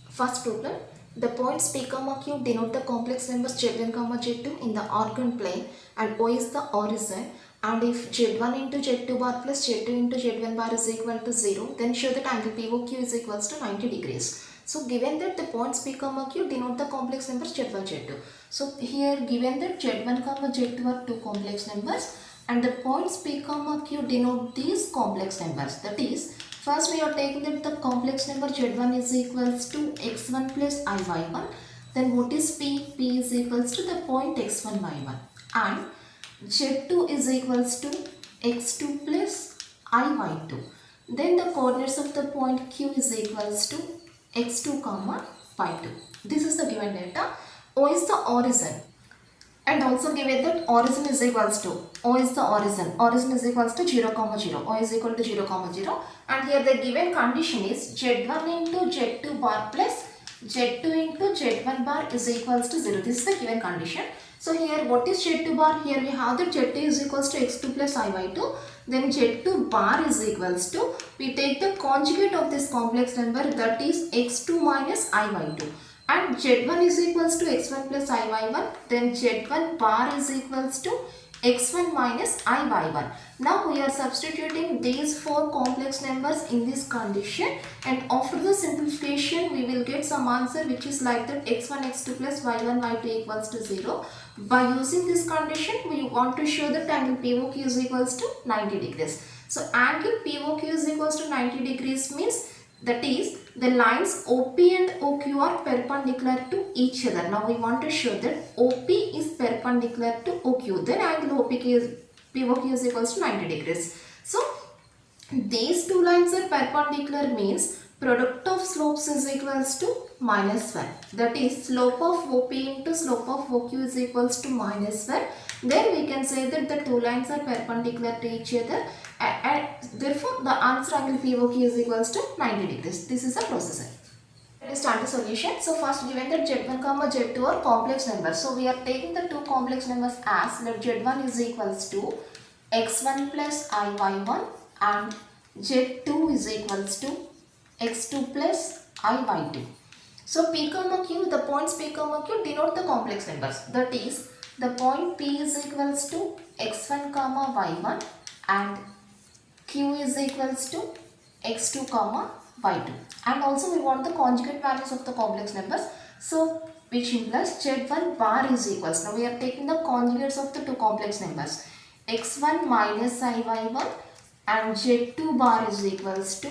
First problem, the points P, Q denote the complex numbers Z1, Z2 in the organ plane and O is the origin, and if Z1 into Z2 bar plus Z2 into Z1 bar is equal to 0, then show that angle POQ is equals to 90 degrees. So given that the points P, Q denote the complex numbers Z1, Z2. So here given that Z1, Z2 are two complex numbers and the points P, Q denote these complex numbers. That is, first we are taking that the complex number Z1 is equals to x1 plus iy1. Then what is P? P is equals to the point x1 y1 and Z2 is equals to x2 plus iy2. Then the coordinates of the point Q is equals to x2 comma y2. This is the given data. O is the origin. And also given that origin is equals to, O is the origin is equals to 0, 0, O is equal to 0, 0, and here the given condition is Z1 into Z2 bar plus Z2 into Z1 bar is equals to 0. This is the given condition. So here what is Z2 bar? Here we have that Z2 is equals to x2 plus iy2. Then Z2 bar is equals to, we take the conjugate of this complex number, that is x2 minus iy2. And Z1 is equals to x1 plus iy1, then Z1 bar is equals to x1 minus iy1. Now we are substituting these four complex numbers in this condition, and after the simplification we will get some answer which is like that x1 x2 plus y1 y2 equals to 0. By using this condition we want to show that angle POQ is equals to 90 degrees. So angle POQ is equals to 90 degrees means, that is, the lines OP and OQ are perpendicular to each other. Now we want to show that OP is perpendicular to OQ. Then angle POQ is equals to 90 degrees. So these two lines are perpendicular means product of slopes is equals to minus 1. That is, slope of OP into slope of OQ is equals to minus 1. Then we can say that the two lines are perpendicular to each other, and therefore the answer angle POQ is equals to 90 degrees. This is the procedure. Let us start the solution. So first, given that Z1, Z2 are complex numbers. So we are taking the two complex numbers as, let Z1 is equals to x1 plus iy1 and Z2 is equals to x2 plus iy2. So P, Q, the points P, Q denote the complex numbers. That is, the point P is equals to x1 comma y1 and Q is equals to x2 comma y2. And also we want the conjugate values of the complex numbers. So which implies Z1 bar is equals. Now we are taking the conjugates of the two complex numbers. x1 minus iy1 and Z2 bar is equals to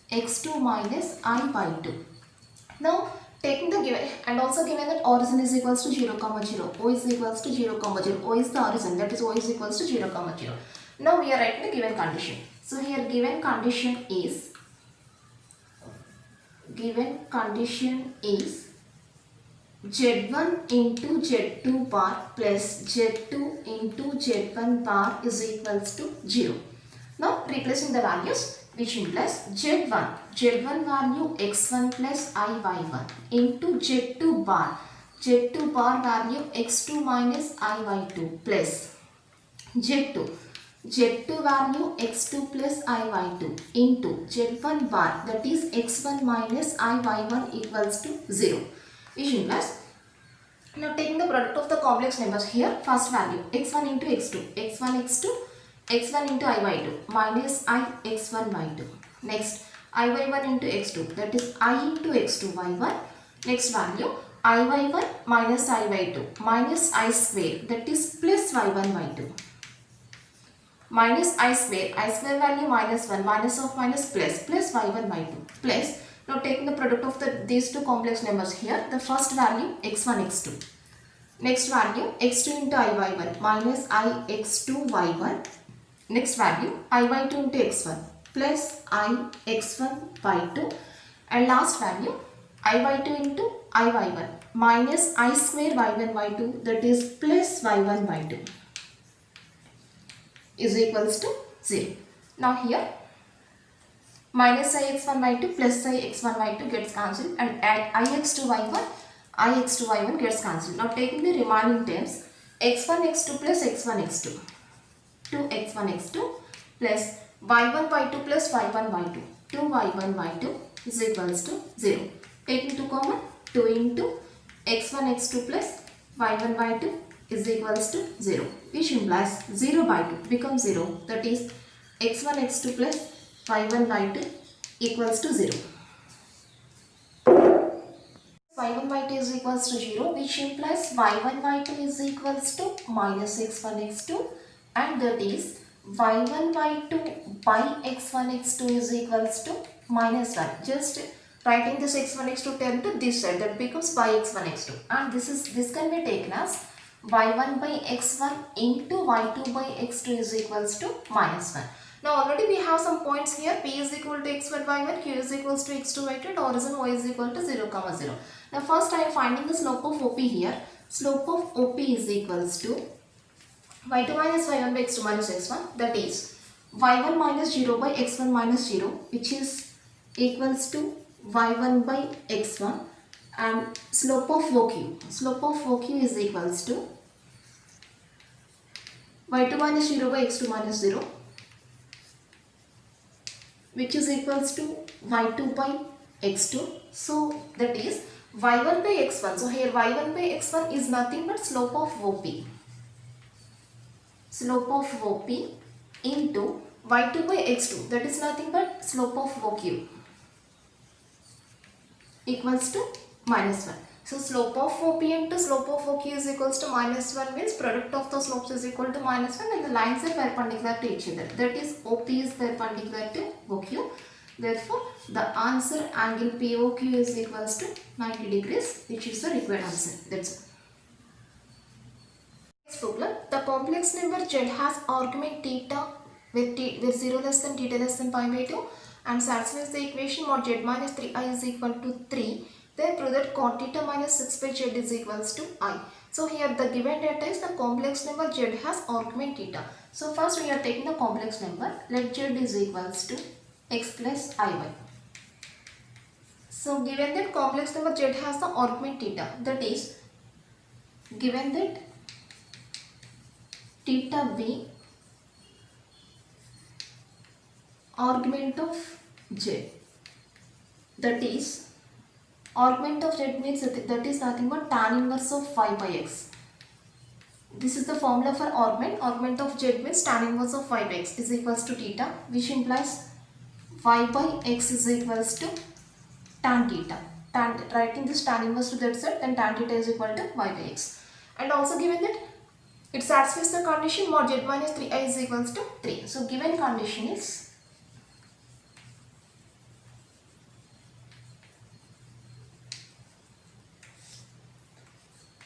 x2 minus iy2. Now taking the given, and also given that origin is equals to 0, 0, O is equals to 0, 0, O is the origin, that is O is equals to 0, 0. Now we are writing the given condition. So here given condition is Z1 into Z2 bar plus Z2 into Z1 bar is equals to 0. Now replacing the values, which implies Z1 value x1 plus iy1 into Z2 bar value x2 minus iy2 plus Z2 value x2 plus iy2 into Z1 bar, that is x1 minus iy1 equals to 0. Which implies, now taking the product of the complex numbers here, first value x1 into x2, x1 into iy2 minus I x1 y2. Next iy1 into x2, that is I into x2 y1. Next value iy1 minus iy2 minus I square, that is plus y1 y2. Minus I square value minus 1, minus of minus plus y1 y2 plus. Now taking the product of these two complex numbers here, the first value x1 x2. Next value x2 into iy1 minus I x2 y1. Next value iy2 into x1 plus I x1 y2, and last value iy2 into iy1 minus I square y1 y2, that is plus y1 y2 is equals to 0. Now here minus I x1 y2 plus I x1 y2 gets cancelled, and I x2 y1 gets cancelled. Now taking the remaining terms, x1 x2 plus x1 x2, 2x1 x2 plus y1 y2 plus y1 y2. 2y1 y2 is equals to 0. Taking 2 common, 2 into x1 x2 plus y1 y2 is equals to 0, which implies 0 by 2 becomes 0, that is x1 x2 plus y1 y2 equals to 0. y1 y2 is equals to 0, which implies y1 y2 is equals to minus x1 x2, and that is y1 y2 by x1 x2 is equals to minus 1. Just writing this x1 x2 term to this side, that becomes by x1 x2, and this can be taken as y1 by x1 into y2 by x2 is equals to minus 1. Now already we have some points here. P is equal to x1 y1, q is equals to x2 y2, and origin y is equal to 0 comma 0. Now first I am finding the slope of OP here. Slope of OP is equals to y2 minus y1 by x2 minus x1, that is y1 minus 0 by x1 minus 0, which is equals to y1 by x1, and slope of OQ is equals to y2 minus 0 by x2 minus 0, which is equals to y2 by x2. So that is y1 by x1. So here y1 by x1 is nothing but slope of OP. Slope of OP into y2 by x2, that is nothing but slope of OQ, equals to minus 1. So slope of OP into slope of OQ is equals to minus 1 means product of the slopes is equal to minus 1 and the lines are perpendicular to each other. That is OP is perpendicular to OQ. Therefore, the answer angle POQ is equals to 90 degrees, which is the required answer. That's all. Next problem. The complex number z has argument theta with 0 less than theta less than pi by 2 and satisfies the equation mod z minus 3i is equal to 3. Then prove that cot theta minus 6 by z is equals to I. So here the given data is the complex number z has argument theta. So first we are taking the complex number. Let z is equals to x plus iy. So given that complex number z has the argument theta, that is given that theta be argument of z, that is argument of z means that is nothing but tan inverse of phi by x. This is the formula for argument. Argument of z means tan inverse of phi by x is equals to theta, which implies phi by x is equals to tan theta. Writing this tan inverse to that side, then tan theta is equal to y by x. And also given that it satisfies the condition mod z minus 3i is equals to 3. So given condition is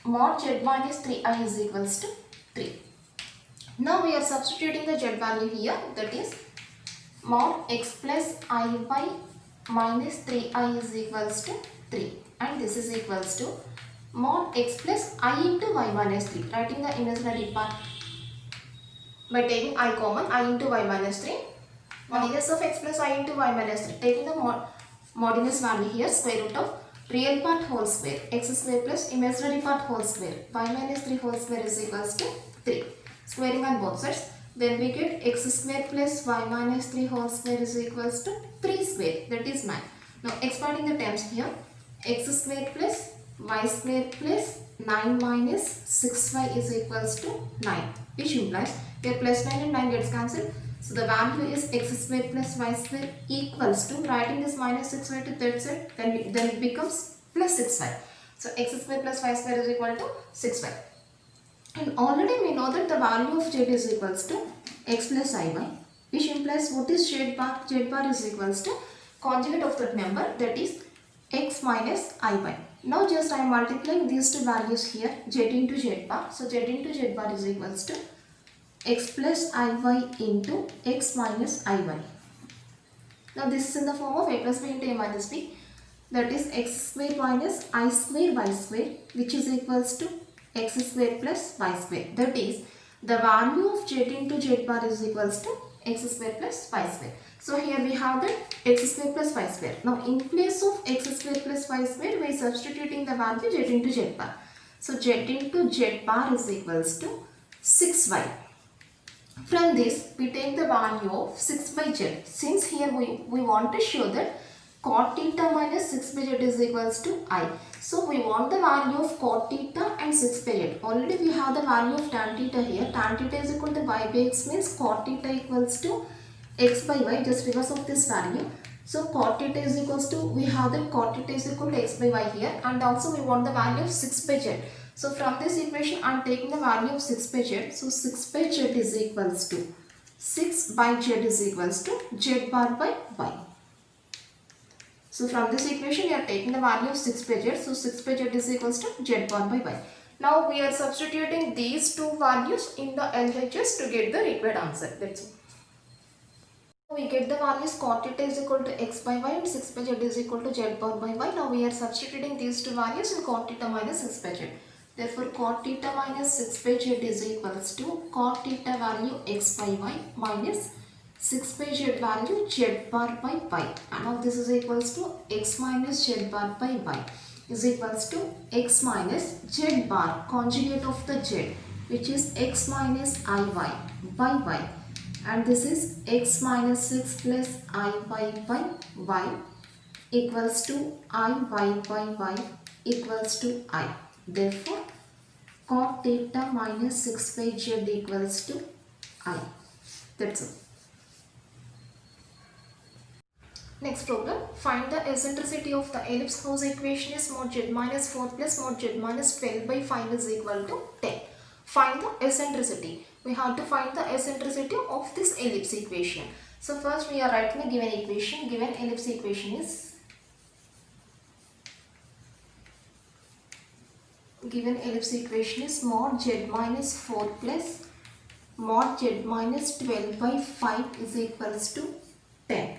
mod z minus 3i is equals to 3. Now we are substituting the z value here, that is mod x plus iy minus 3i is equals to 3, and this is equals to mod x plus I into y minus 3. Writing the imaginary part by taking I common, I into y minus 3. Modulus of x plus I into y minus 3. Taking the modulus value here, square root of real part whole square, x square plus imaginary part whole square, y minus 3 whole square is equals to 3. Squaring on both sides, then we get x square plus y minus 3 whole square is equals to 3 square, that is 9. Now expanding the terms here, x square plus y square plus 9 minus 6y is equals to 9, which implies here plus 9 and 9 gets cancelled. So the value is x square plus y square equals to, writing this minus 6y to third side, then it becomes plus 6y. So x square plus y square is equal to 6y. And already we know that the value of z is equals to x plus iy, which implies what is z bar? Z bar is equals to conjugate of that number, that is x minus iy. Now just I am multiplying these two values here, z into z bar. So z into z bar is equals to x plus iy into x minus iy. Now this is in the form of a plus b into a minus b, that is x square minus I square y square, which is equals to x square plus y square. That is the value of z into z bar is equals to x square plus y square. So here we have that x square plus y square. Now in place of x square plus y square, we are substituting the value z into z bar. So z into z bar is equals to 6y. From this, we take the value of 6 by z. Since here we want to show that cot theta minus 6 by z is equals to I. So, we want the value of cot theta and 6 by z. Already we have the value of tan theta here. Tan theta is equal to y by x means cot theta equals to x by y, just reverse of this value. So, cot theta is equals to, we have the cot theta is equal to x by y here, and also we want the value of 6 by z. So, from this equation I am taking the value of 6 by z. So, 6 by z is equals to 6 by z is equals to z bar by y. So, from this equation we are taking the value of 6 by z. So, 6 by z is equals to z bar by y. Now, we are substituting these two values in the LHS to get the required answer. That's it. We get the values cot theta is equal to x by y and 6 by z is equal to z bar by y. Now we are substituting these two values in cot theta minus 6 by z. Therefore cot theta minus 6 by z is equals to cot theta value x by y minus 6 by z value z bar by y. And now this is equals to x minus z bar by y is equals to x minus z bar conjugate of the z, which is x minus iy by y. And this is x minus 6 plus I by y equals to I y by y equals to I. Therefore, cot theta minus 6 by z equals to I. That's all. Next problem. Find the eccentricity of the ellipse whose equation is mod z minus 4 plus mod z minus 12 by 5 is equal to 10. Find the eccentricity. We have to find the eccentricity of this ellipse equation. So first we are writing the given equation. Given ellipse equation is mod z minus 4 plus mod z minus 12 by 5 is equals to 10.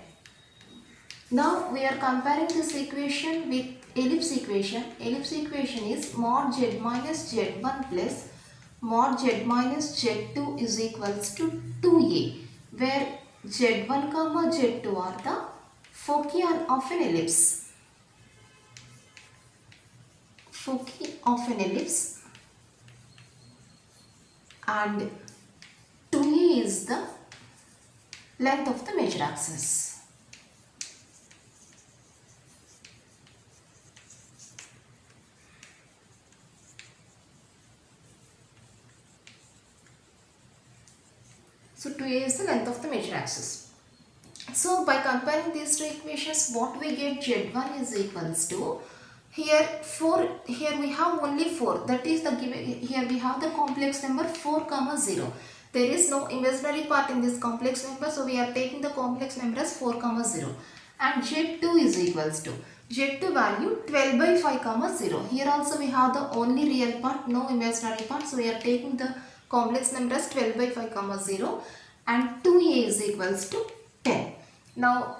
Now we are comparing this equation with ellipse equation. Ellipse equation is mod z minus z1 plus mod z minus z2 is equals to 2a, where z1 comma z2 are the foci of an ellipse. Foci of an ellipse, and 2a is the length of the major axis. So 2a is the length of the major axis. So by comparing these two equations, what we get, z1 is equals to, here we have only 4, that is the given, here we have the complex number 4 comma 0. There is no imaginary part in this complex number, so we are taking the complex number as 4 comma 0. And z2 is equals to, z2 value 12 by 5 comma 0. Here also we have the only real part, no imaginary part, so we are taking the complex number as 12 by 5 comma 0, and 2a is equals to 10. Now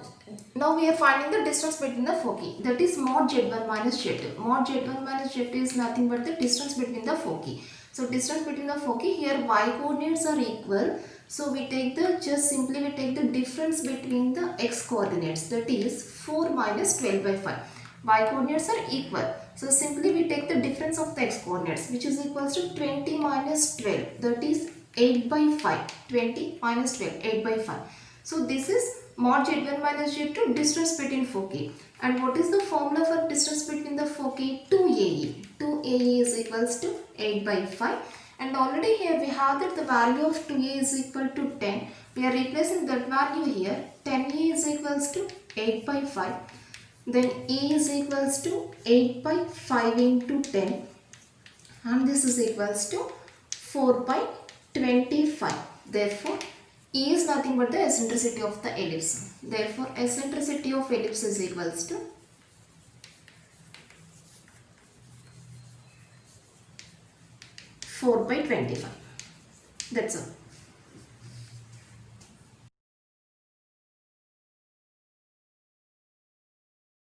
we are finding the distance between the foci, that is mod z1 minus z2. Mod z1 minus z2 is nothing but the distance between the foci. So distance between the foci, here y coordinates are equal, so we take the, just simply we take the difference between the x coordinates, that is 4 minus 12 by 5. Y coordinates are equal, so simply we take the difference of the x coordinates, which is equals to 20 minus 12, that is 8 by 5. 20 minus 12, 8 by 5. So this is mod z1 minus z2, distance between foci. And what is the formula for distance between the foci? 2ae. 2ae is equals to 8 by 5. And already here we have that the value of 2a is equal to 10. We are replacing that value here. 10a is equals to 8 by 5. Then e is equals to 8 by 5 into 10. And this is equals to 4 by 25. Therefore, E is nothing but the eccentricity of the ellipse. Therefore, eccentricity of ellipse is equals to 4 by 25. That's all.